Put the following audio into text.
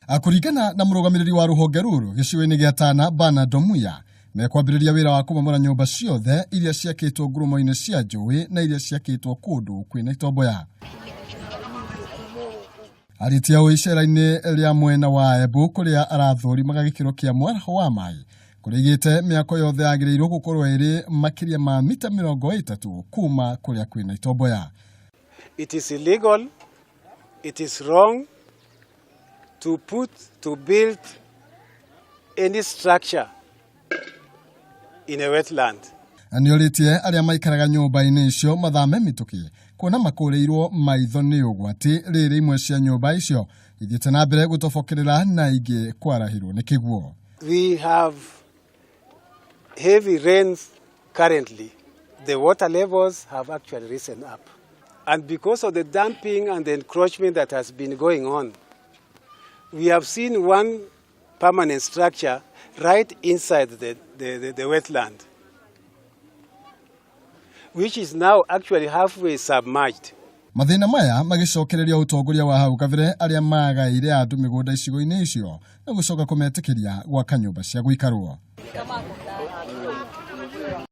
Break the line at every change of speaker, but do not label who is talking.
Akurigana na murugamiriri wa ruhonge ruru giciwe-ini gia Tana Bernard Omuya mekwambiriria wira wa kumomora nyumba ciothe iria ciakitwo ngurumo-ini cia njui na iria ciakitwo kundu kwina itomboya. Aritia o icera-ini ria mwena wa Embu kuria arathũrimaga gikiro kia mwaraho wa mai kurigite miako yothe yagirirwo gukorwo iri makiria ma mita 30 kuma kuria kwina itomboya.
It is illegal, it is wrong to build any structure in a wetland.
Anioritie aria maikaraga nyumba-ini icio mathame mituki kuona makureirwo maitho ni ugwati riri imwe cia nyumba icio ithiete na mbere gutobokerera na ingi kwarahirwo ni kiguo.
We have heavy rains currently. The water levels have actually risen up. And because of the dumping and the encroachment that has been going on, we have seen one permanent structure right inside the wetland, which is now actually halfway submerged.
Mathina maya magicokereria utongoria wa hau kabere aria magaire andu migunda icigo-ini icio na gucoka kumetikiria gwaka nyumba cia guikarwo.